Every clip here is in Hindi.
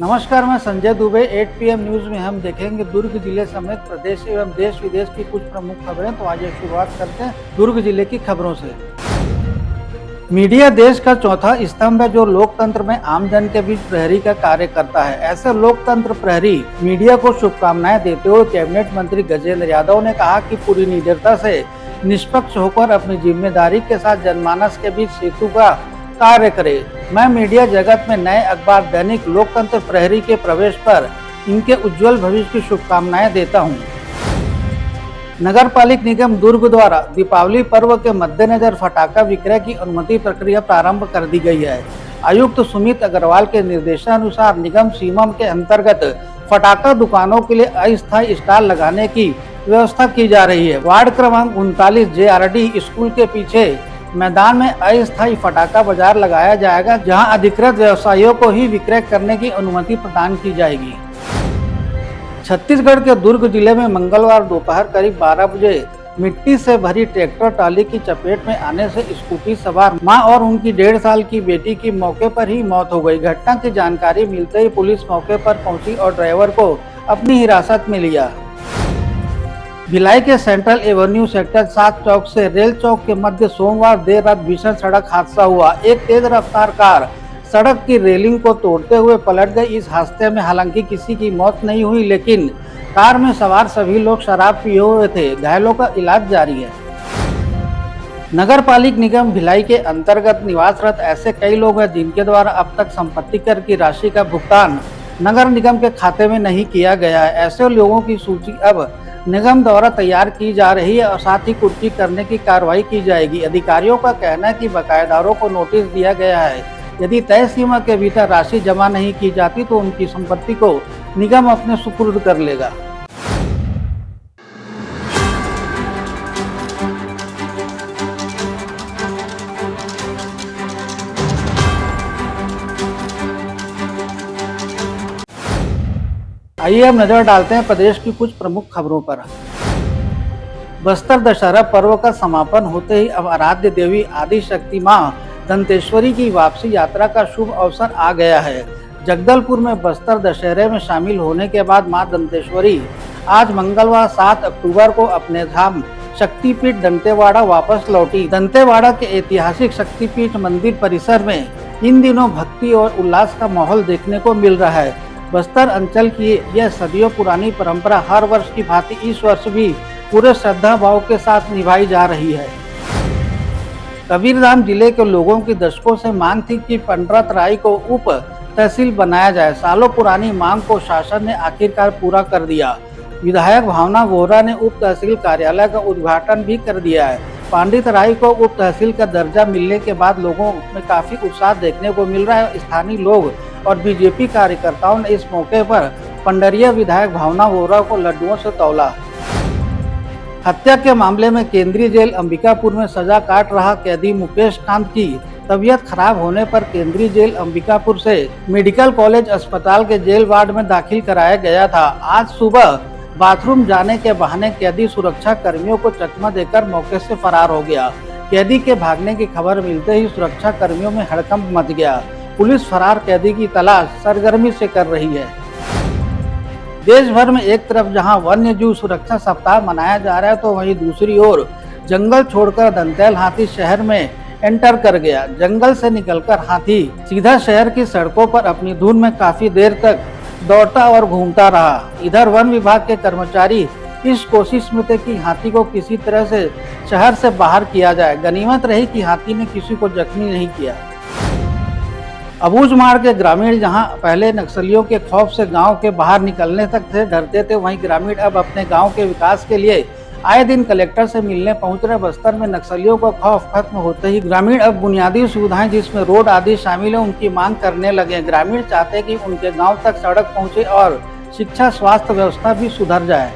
नमस्कार, मैं संजय दुबे। 8 PM न्यूज में हम देखेंगे दुर्ग जिले समेत प्रदेश एवं देश विदेश की कुछ प्रमुख खबरें। तो आइए शुरुआत करते हैं दुर्ग जिले की खबरों से। मीडिया देश का चौथा स्तंभ है जो लोकतंत्र में आमजन के बीच प्रहरी का कार्य करता है। ऐसे लोकतंत्र प्रहरी मीडिया को शुभकामनाएं देते हुए कैबिनेट मंत्री गजेंद्र यादव ने कहा कि पूरी निडरता से निष्पक्ष होकर अपनी जिम्मेदारी के साथ जनमानस के बीच सेतु का कार्य करे। मैं मीडिया जगत में नए अखबार दैनिक लोकतंत्र प्रहरी के प्रवेश पर इनके उज्जवल भविष्य की शुभकामनाएं देता हूं। नगर पालिक निगम दुर्ग द्वारा दीपावली पर्व के मद्देनजर फटाखा विक्रय की अनुमति प्रक्रिया प्रारंभ कर दी गई है। आयुक्त सुमित अग्रवाल के निर्देशानुसार निगम सीमम के अंतर्गत फटाखा दुकानों के लिए अस्थायी स्टॉल लगाने की व्यवस्था की जा रही है। वार्ड क्रमांक 39 JRD स्कूल के पीछे मैदान में अस्थायी फटाखा बाजार लगाया जाएगा, जहां अधिकृत व्यवसायियों को ही विक्रय करने की अनुमति प्रदान की जाएगी। छत्तीसगढ़ के दुर्ग जिले में मंगलवार दोपहर करीब 12 बजे मिट्टी से भरी ट्रैक्टर ट्राली की चपेट में आने से स्कूटी सवार मां और उनकी 1.5 साल की बेटी की मौके पर ही मौत हो गई। घटना की जानकारी मिलते ही पुलिस मौके पर पहुंची और ड्राइवर को अपनी हिरासत में लिया। भिलाई के सेंट्रल एवेन्यू सेक्टर 7 चौक से रेल चौक के मध्य सोमवार देर रात भीषण सड़क हादसा हुआ। एक तेज रफ्तार कार सड़क की रेलिंग को तोड़ते हुए पलट गई। इस हादसे में हालांकि किसी की मौत नहीं हुई, लेकिन कार में सवार सभी लोग शराब पिए हुए थे। घायलों का इलाज जारी है। नगर पालिक निगम भिलाई के अंतर्गत निवासरत ऐसे कई लोग हैं जिनके द्वारा अब तक संपत्ति कर की राशि का भुगतान नगर निगम के खाते में नहीं किया गया है। ऐसे लोगों की सूची अब निगम द्वारा तैयार की जा रही है और साथ ही कुर्की करने की कार्रवाई की जाएगी। अधिकारियों का कहना है कि बकायेदारों को नोटिस दिया गया है। यदि तय सीमा के भीतर राशि जमा नहीं की जाती तो उनकी संपत्ति को निगम अपने सुपुर्द कर लेगा। आइए अब नजर डालते हैं प्रदेश की कुछ प्रमुख खबरों पर। बस्तर दशहरा पर्व का समापन होते ही अब आराध्य देवी आदि शक्ति मां दंतेश्वरी की वापसी यात्रा का शुभ अवसर आ गया है। जगदलपुर में बस्तर दशहरे में शामिल होने के बाद मां दंतेश्वरी आज मंगलवार 7 अक्टूबर को अपने धाम शक्तिपीठ दंतेवाड़ा वापस लौटी। दंतेवाड़ा के ऐतिहासिक शक्तिपीठ मंदिर परिसर में इन दिनों भक्ति और उल्लास का माहौल देखने को मिल रहा है। बस्तर अंचल की यह सदियों पुरानी परंपरा हर वर्ष की भांति इस वर्ष भी पूरे श्रद्धा भाव के साथ निभाई जा रही है। कबीरधाम जिले के लोगों की दशकों से मांग थी कि पंडरतराई को उप तहसील बनाया जाए। सालों पुरानी मांग को शासन ने आखिरकार पूरा कर दिया। विधायक भावना वोरा ने उप तहसील कार्यालय का उद्घाटन भी कर दिया है। पंडरतराई को उप तहसील का दर्जा मिलने के बाद लोगों में काफी उत्साह देखने को मिल रहा है। स्थानीय लोग और बीजेपी कार्यकर्ताओं ने इस मौके पर पंडरिया विधायक भावना वोरा को लड्डुओं से तौला। हत्या के मामले में केंद्रीय जेल अंबिकापुर में सजा काट रहा कैदी मुकेश कांत की तबीयत खराब होने पर केंद्रीय जेल अंबिकापुर से मेडिकल कॉलेज अस्पताल के जेल वार्ड में दाखिल कराया गया था। आज सुबह बाथरूम जाने के बहाने कैदी सुरक्षा कर्मियों को चकमा देकर मौके से फरार हो गया। कैदी के भागने की खबर मिलते ही सुरक्षा कर्मियों में हड़कंप मच गया। पुलिस फरार कैदी की तलाश सरगर्मी से कर रही है। देश भर में एक तरफ जहां वन्य जीव सुरक्षा सप्ताह मनाया जा रहा है तो वहीं दूसरी ओर जंगल छोड़कर दंतैल हाथी शहर में एंटर कर गया। जंगल से निकलकर हाथी सीधा शहर की सड़कों पर अपनी धुन में काफी देर तक दौड़ता और घूमता रहा। इधर वन विभाग के कर्मचारी इस कोशिश में थे कि हाथी को किसी तरह से शहर से बाहर किया जाए। गनीमत रही कि हाथी ने किसी को जख्मी नहीं किया। अबूझमाड़ के ग्रामीण जहां पहले नक्सलियों के खौफ से गांव के बाहर निकलने तक से डरते थे, वहीं ग्रामीण अब अपने गांव के विकास के लिए आए दिन कलेक्टर से मिलने पहुंच रहे। बस्तर में नक्सलियों का खौफ खत्म होते ही ग्रामीण अब बुनियादी सुविधाएं जिसमें रोड आदि शामिल है उनकी मांग करने लगे। ग्रामीण चाहते हैं कि उनके गाँव तक सड़क पहुँचे और शिक्षा स्वास्थ्य व्यवस्था भी सुधर जाए।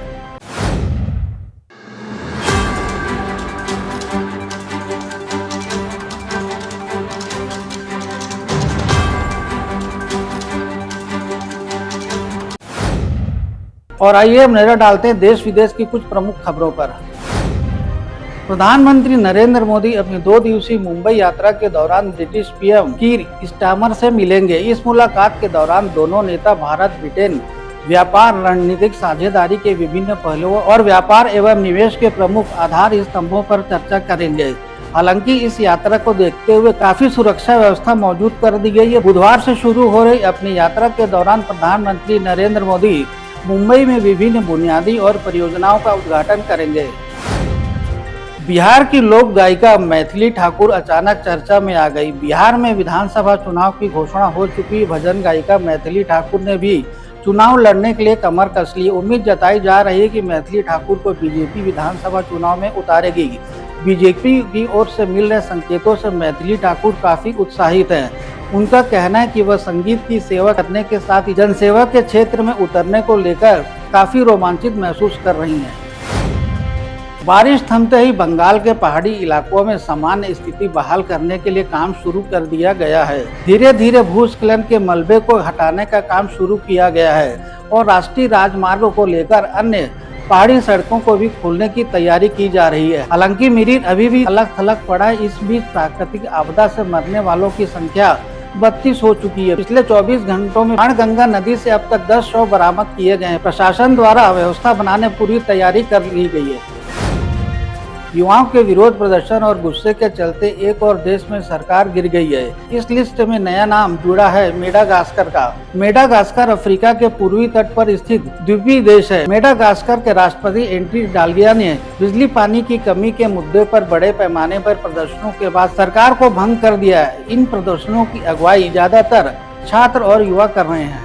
और आइए अब नजर डालते हैं देश विदेश की कुछ प्रमुख खबरों पर। प्रधानमंत्री नरेंद्र मोदी अपनी 2 दिवसीय मुंबई यात्रा के दौरान ब्रिटिश पीएम कीर स्टारमर से मिलेंगे। इस मुलाकात के दौरान दोनों नेता भारत ब्रिटेन व्यापार रणनीतिक साझेदारी के विभिन्न पहलुओं और व्यापार एवं निवेश के प्रमुख आधार स्तंभों पर चर्चा करेंगे। हालांकि इस यात्रा को देखते हुए काफी सुरक्षा व्यवस्था मौजूद कर दी गई है। बुधवार से शुरू हो रही अपनी यात्रा के दौरान प्रधानमंत्री नरेंद्र मोदी मुंबई में विभिन्न बुनियादी और परियोजनाओं का उद्घाटन करेंगे। बिहार की लोक गायिका मैथिली ठाकुर अचानक चर्चा में आ गई। बिहार में विधानसभा चुनाव की घोषणा हो चुकी भजन गायिका मैथिली ठाकुर ने भी चुनाव लड़ने के लिए कमर कस ली। उम्मीद जताई जा रही है कि मैथिली ठाकुर को बीजेपी विधानसभा चुनाव में उतारेगी। बीजेपी की ओर से मिल रहे संकेतों से मैथिली ठाकुर काफी उत्साहित हैं। उनका कहना है कि वह संगीत की सेवा करने के साथ ही जनसेवा के क्षेत्र में उतरने को लेकर काफी रोमांचित महसूस कर रही हैं। बारिश थमते ही बंगाल के पहाड़ी इलाकों में सामान्य स्थिति बहाल करने के लिए काम शुरू कर दिया गया है। धीरे धीरे भूस्खलन के मलबे को हटाने का काम शुरू किया गया है और राष्ट्रीय राजमार्गों को लेकर अन्य पहाड़ी सड़कों को भी खोलने की तैयारी की जा रही है। हालांकि मिरिक अभी भी अलग थलग पड़ा है। इस बीच प्राकृतिक आपदा से मरने वालों की संख्या 32 हो चुकी है। पिछले 24 घंटों में गंगा नदी से अब तक 10 शव बरामद किए गए हैं। प्रशासन द्वारा व्यवस्था बनाने पूरी तैयारी कर ली गई है। युवाओं के विरोध प्रदर्शन और गुस्से के चलते एक और देश में सरकार गिर गई है। इस लिस्ट में नया नाम जुड़ा है मेडागास्कर का। मेडागास्कर अफ्रीका के पूर्वी तट पर स्थित द्वीपीय देश है। मेडागास्कर के राष्ट्रपति एंड्री डालिया ने बिजली पानी की कमी के मुद्दे पर बड़े पैमाने पर प्रदर्शनों के बाद सरकार को भंग कर दिया है। इन प्रदर्शनों की अगुवाई ज्यादातर छात्र और युवा कर रहे हैं।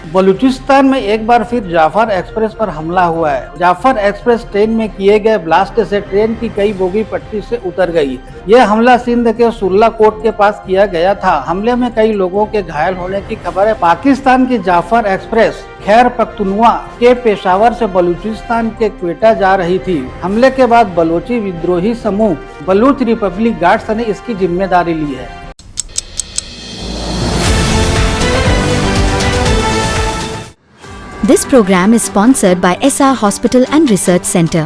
बलूचिस्तान में एक बार फिर जाफर एक्सप्रेस पर हमला हुआ है। जाफर एक्सप्रेस ट्रेन में किए गए ब्लास्ट से ट्रेन की कई बोगी पटरी से उतर गई। यह हमला सिंध के सुरला कोट के पास किया गया था। हमले में कई लोगों के घायल होने की खबर है। पाकिस्तान की जाफर एक्सप्रेस खैर पख्तूनख्वा के पेशावर से बलूचिस्तान के क्वेटा जा रही थी। हमले के बाद बलोची विद्रोही समूह बलूच रिपब्लिक गार्ड्स ने इसकी जिम्मेदारी ली है। This program is sponsored by SR Hospital and Research Center.